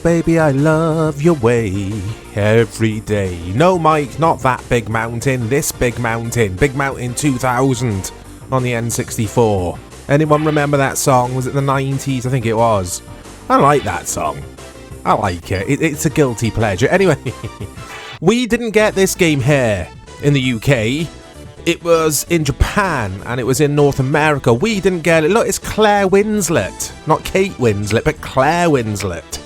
baby, I love your way every day. No, Mike, not that big mountain. This big mountain. Big Mountain 2000 on the N64. Anyone remember that song? Was it the 90s? I think it was. I like that song. I like it. It's a guilty pleasure. Anyway, we didn't get this game here in the UK. It was in Japan, and it was in North America. We didn't get it. Look, it's Claire Winslet. Not Kate Winslet, but Claire Winslet.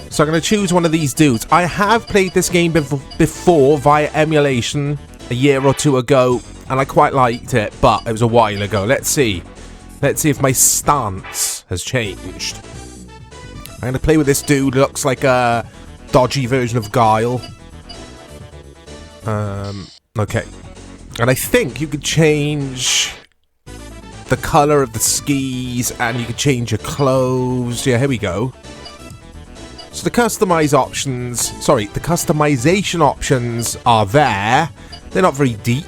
So I'm going to choose one of these dudes. I have played this game before via emulation a year or two ago, and I quite liked it, but it was a while ago. Let's see. Let's see if my stance has changed. I'm going to play with this dude. Looks like a dodgy version of Guile. Okay. And I think you could change the colour of the skis, and you could change your clothes. Yeah, here we go. So the customization options are there. They're not very deep,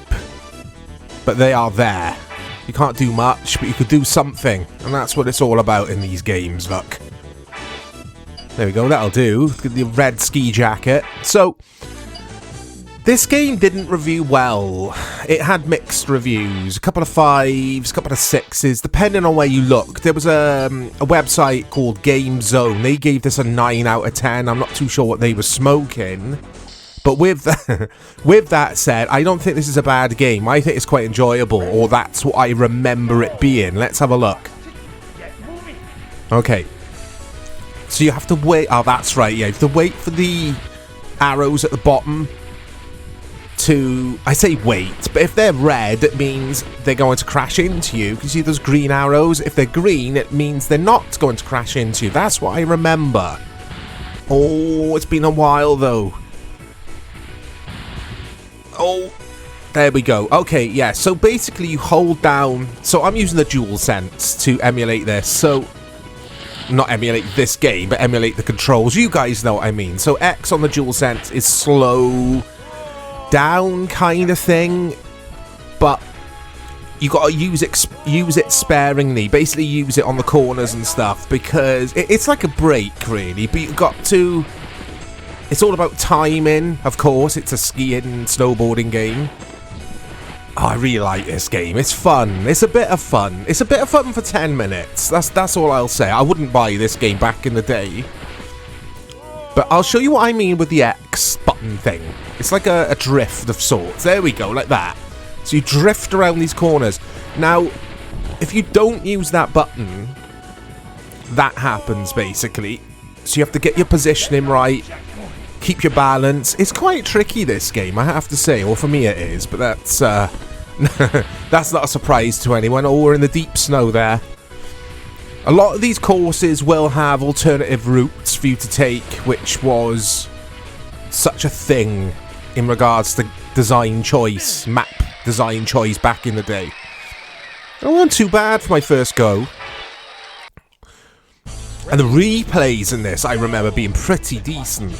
but they are there. You can't do much, but you could do something, and that's what it's all about in these games, look. There we go, that'll do. The red ski jacket. So this game didn't review well. It had mixed reviews, a couple of 5s, a couple of 6s, depending on where you look. There was a website called Game Zone. They gave this a 9 out of 10. I'm not too sure what they were smoking. But with that said, I don't think this is a bad game. I think it's quite enjoyable, or that's what I remember it being. Let's have a look. Okay. So you have to wait. Oh, that's right. Yeah, you have to wait for the arrows at the bottom to, I say wait, but if they're red, it means they're going to crash into you. You can see those green arrows. If they're green, it means they're not going to crash into you. That's what I remember. Oh, it's been a while though. Oh, there we go. Okay, yeah, so basically you hold down, so I'm using the DualSense to emulate this, so not emulate this game, but emulate the controls. You guys know what I mean. So X on the DualSense is slow down kind of thing, but you gotta use it sparingly. Basically use it on the corners and stuff, because it's like a brake really, but you've got to, it's all about timing, of course. It's a skiing and snowboarding game. Oh, I really like this game. It's fun. It's a bit of fun. It's a bit of fun for 10 minutes. That's all I'll say. I wouldn't buy this game back in the day, but I'll show you what I mean with the X button thing. It's like a drift of sorts. There we go, like that. So you drift around these corners. Now, if you don't use that button, that happens basically. So you have to get your positioning right, keep your balance. It's quite tricky, this game, I have to say. Or for me it is, but that's that's not a surprise to anyone. Oh, we're in the deep snow there. A lot of these courses will have alternative routes for you to take, which was such a thing in regards to design choice, map design choice back in the day. It wasn't too bad for my first go. And the replays in this, I remember being pretty decent.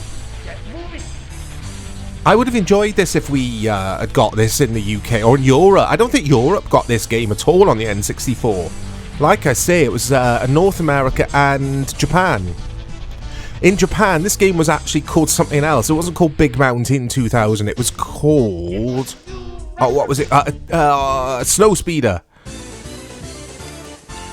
I would have enjoyed this if we had got this in the UK or in Europe. I don't think Europe got this game at all on the N64. Like I say, it was North America and Japan. In Japan, this game was actually called something else. It wasn't called Big Mountain 2000. It was called... Oh, what was it? Snow Speeder.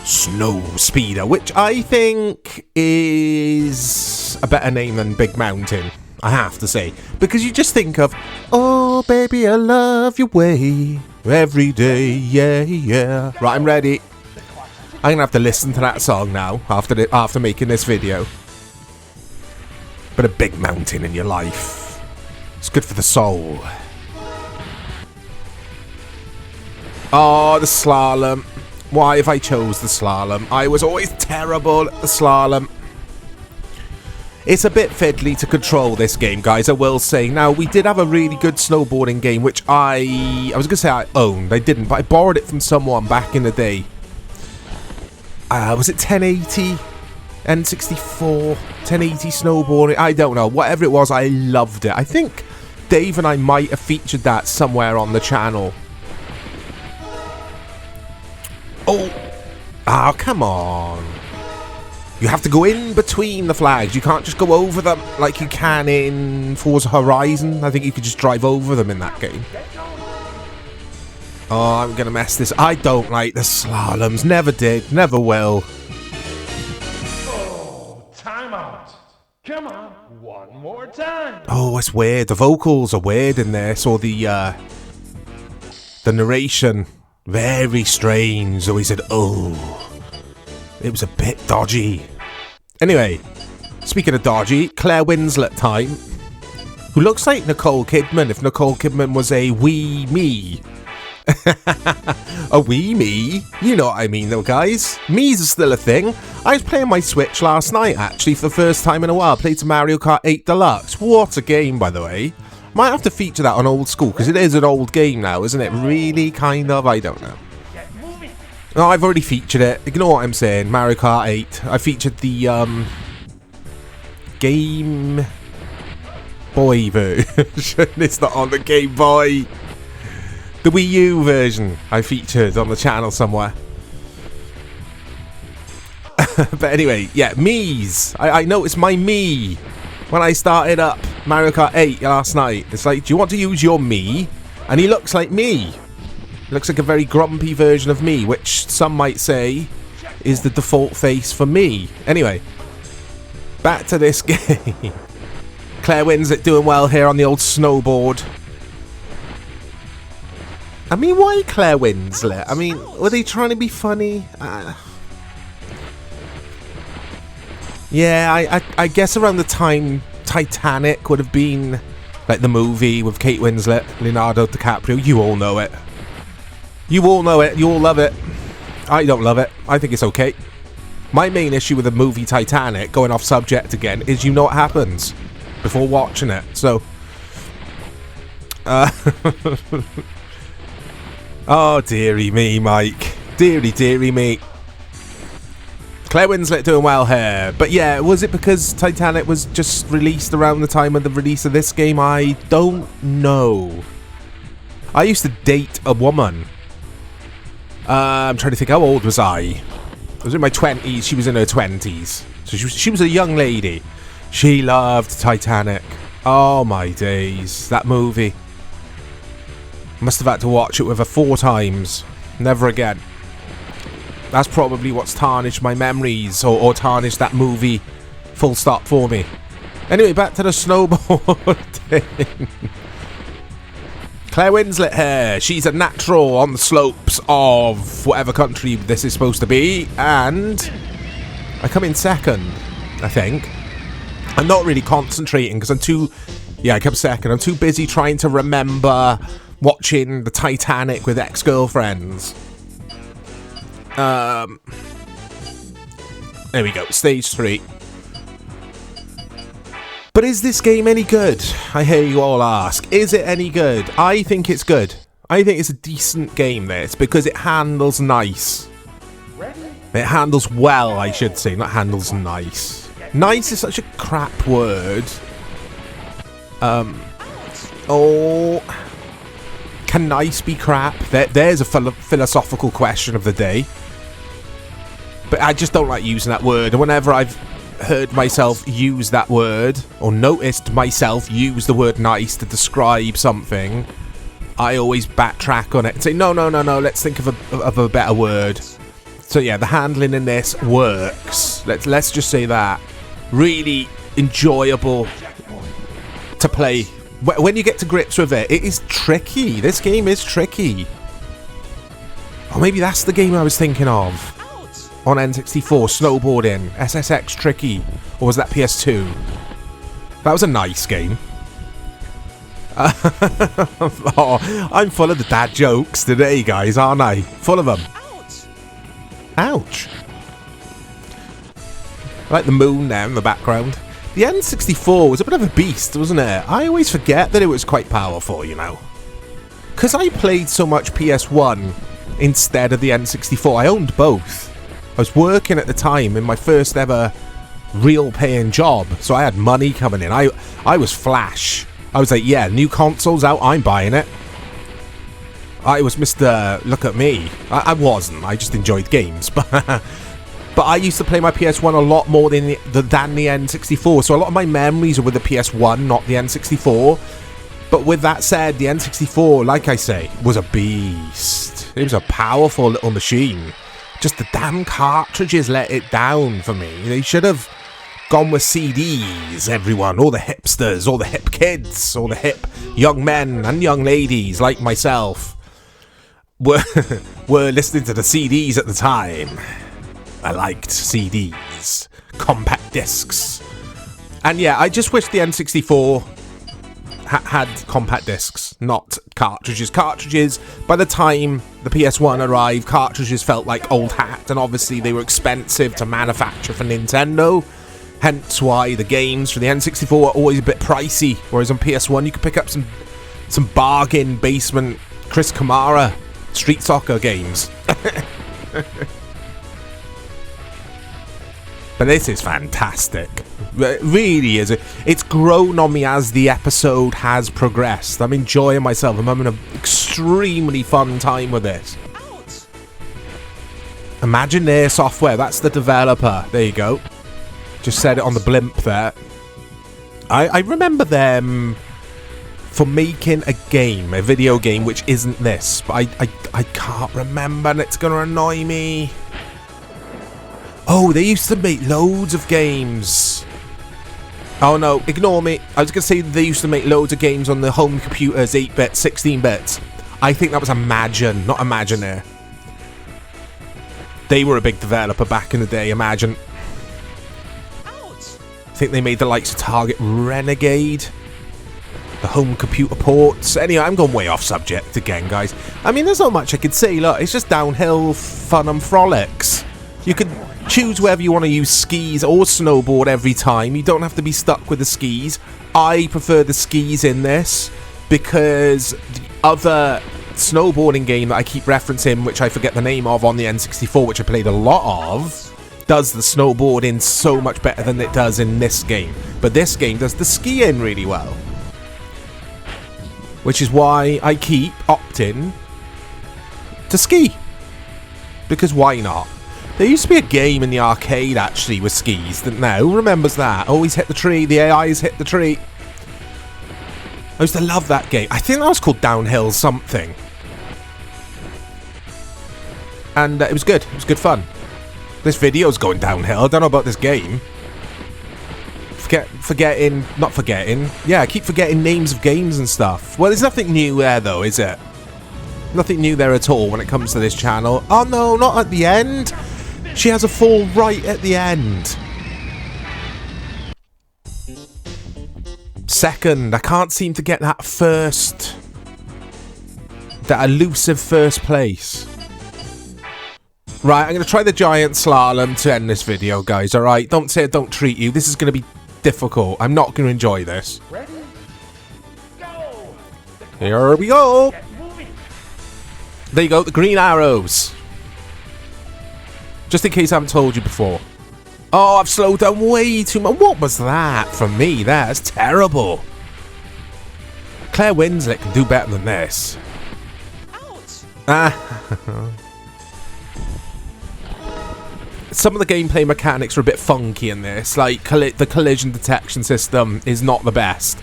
Snow Speeder, which I think is a better name than Big Mountain, I have to say. Because you just think of, oh, baby, I love your way every day, yeah, yeah. Right, I'm ready. I'm going to have to listen to that song now after making this video. But a big mountain in your life. It's good for the soul. Oh, the slalom. Why have I chose the slalom? I was always terrible at the slalom. It's a bit fiddly to control this game, guys, I will say. Now, we did have a really good snowboarding game, which I was going to say I owned. I didn't, but I borrowed it from someone back in the day. Was it 1080? N64? 1080 snowboarding? I don't know. Whatever it was, I loved it. I think Dave and I might have featured that somewhere on the channel. Oh, come on. You have to go in between the flags. You can't just go over them like you can in Forza Horizon. I think you could just drive over them in that game. Oh, I'm going to mess this. I don't like the slaloms. Never did. Never will. Oh, time out. Come on. One more time. Oh, it's weird. The vocals are weird in this. Or the narration. Very strange. So he said, oh. It was a bit dodgy. Anyway, speaking of dodgy, Claire Winslet time. Who looks like Nicole Kidman if Nicole Kidman was a wee me. A wee me? You know what I mean though, guys. Me's are still a thing. I was playing my Switch last night, actually, for the first time in a while. I played some Mario Kart 8 Deluxe. What a game, by the way. Might have to feature that on Old School, because it is an old game now, isn't it? Really, kind of? I don't know. No, I've already featured it. Ignore what I'm saying. Mario Kart 8. I featured the Game Boy version. It's not on the Game Boy. The Wii U version I featured on the channel somewhere. But anyway, yeah, Mii's. I noticed my Mii when I started up Mario Kart 8 last night. It's like, do you want to use your Mii? And he looks like me. Looks like a very grumpy version of me, which some might say is the default face for me. Anyway, back to this game. Claire Winslet doing well here on the old snowboard. I mean, why Claire Winslet? I mean, were they trying to be funny? Yeah, I guess around the time Titanic would have been like the movie with Kate Winslet, Leonardo DiCaprio. You all know it. You all know it. You all love it. I don't love it. I think it's okay. My main issue with the movie Titanic, going off subject again, is you know what happens before watching it. So, oh, dearie me, Mike. Dearie me. Claire Winslet doing well here. But yeah, was it because Titanic was just released around the time of the release of this game? I don't know. I used to date a woman. I'm trying to think, how old was I? I was in my 20s. She was in her 20s. So she was a young lady. She loved Titanic. Oh my days. That movie. Must have had to watch it with her 4 times. Never again. That's probably what's tarnished my memories, or tarnished that movie full stop for me. Anyway, back to the snowboarding. Claire Winslet here. She's a natural on the slopes of whatever country this is supposed to be, and I come in second, I think. I'm not really concentrating because I'm too... Yeah, I come second. I'm too busy trying to remember watching the Titanic with ex-girlfriends. There we go, stage 3. But is this game any good? I hear you all ask. Is it any good? I think it's good. I think it's a decent game, this, because it handles nice. It handles well, I should say, not handles nice. Nice is such a crap word. Oh... Can nice be crap? There's a philosophical question of the day. But I just don't like using that word. And whenever I've heard myself use that word, or noticed myself use the word nice to describe something, I always backtrack on it and say, no, let's think of a better word. So yeah, the handling in this works. Let's just say that. Really enjoyable to play. When you get to grips with it, it is tricky. This game is tricky. Or maybe that's the game I was thinking of. On N64, snowboarding, SSX Tricky. Or was that PS2? That was a nice game. Oh, I'm full of the dad jokes today, guys, aren't I? Full of them. Ouch. I like the moon there in the background. The N64 was a bit of a beast, wasn't it? I always forget that it was quite powerful, you know. Because I played so much PS1 instead of the N64. I owned both. I was working at the time in my first ever real paying job, so I had money coming in. I was flash. I was like, yeah, new console's out, I'm buying it. I was Mr. Look at me. I wasn't, I just enjoyed games. But But I used to play my PS1 a lot more than the N64, so a lot of my memories are with the PS1, not the N64. But with that said, the N64, like I say, was a beast. It was a powerful little machine. Just the damn cartridges let it down for me. They should have gone with CDs, everyone. All the hipsters, all the hip kids, all the hip young men and young ladies like myself were listening to the CDs at the time. I liked CDs, compact discs. And yeah, I just wish the N64 had compact discs, not cartridges. Cartridges, by the time the PS1 arrived, cartridges felt like old hat, and obviously they were expensive to manufacture for Nintendo. Hence why the games for the N64 are always a bit pricey, whereas on PS1 you could pick up some bargain basement Chris Kamara Street Soccer games. But this is fantastic. It really is. It's grown on me as the episode has progressed. I'm enjoying myself. I'm having an extremely fun time with this. Imagineer Software, that's the developer. There you go. Just said it on the blimp there. I remember them for making a game, a video game, which isn't this. But I can't remember, and it's going to annoy me. Oh, they used to make loads of games. Oh no, ignore me. I was going to say they used to make loads of games on the home computers, 8-bit, 16-bit. I think that was Imagine, not Imagineer. They were a big developer back in the day, Imagine. I think they made the likes of Target Renegade, the home computer ports. Anyway, I'm going way off subject again, guys. I mean, there's not much I could say. Look, it's just downhill fun and frolics. You could choose whether you want to use skis or snowboard every time. You don't have to be stuck with the skis. I prefer the skis in this because the other snowboarding game that I keep referencing, which I forget the name of on the N64, which I played a lot of, does the snowboarding so much better than it does in this game. But this game does the skiing really well. Which is why I keep opting to ski. Because why not? There used to be a game in the arcade, actually, with skis, didn't there? Who remembers that? Always hit the tree, the AIs hit the tree. I used to love that game. I think that was called Downhill something. And it was good. It was good fun. This video's going downhill. I don't know about this game. Not forgetting. Yeah, I keep forgetting names of games and stuff. Well, there's nothing new there, though, is it? Nothing new there at all when it comes to this channel. Oh, no, not at the end. She has a fall right at the end. Second, I can't seem to get that first. That elusive first place. Right, I'm going to try the giant slalom to end this video, guys, alright? Don't say I don't treat you. This is going to be difficult. I'm not going to enjoy this. Ready? Go! Here we go. Get moving. There you go, the green arrows. Just in case I haven't told you before. Oh, I've slowed down way too much. What was that from me? That's terrible. Claire Winslet can do better than this. Some of the gameplay mechanics are a bit funky in this. Like, the collision detection system is not the best.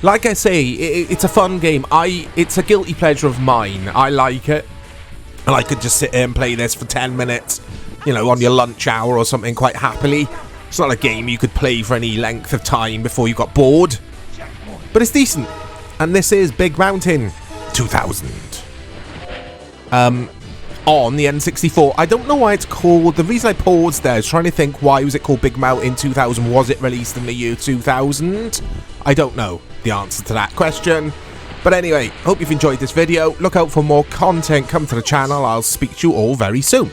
Like I say, it's a fun game. It's a guilty pleasure of mine. I like it. And I could just sit here and play this for 10 minutes, you know, on your lunch hour or something quite happily. It's not a game you could play for any length of time before you got bored. But it's decent. And this is Big Mountain 2000. On the N64. I don't know why it's called. The reason I paused there is trying to think, why was it called Big Mountain 2000? Was it released in the year 2000? I don't know the answer to that question. But anyway, hope you've enjoyed this video. Look out for more content coming to the channel. I'll speak to you all very soon.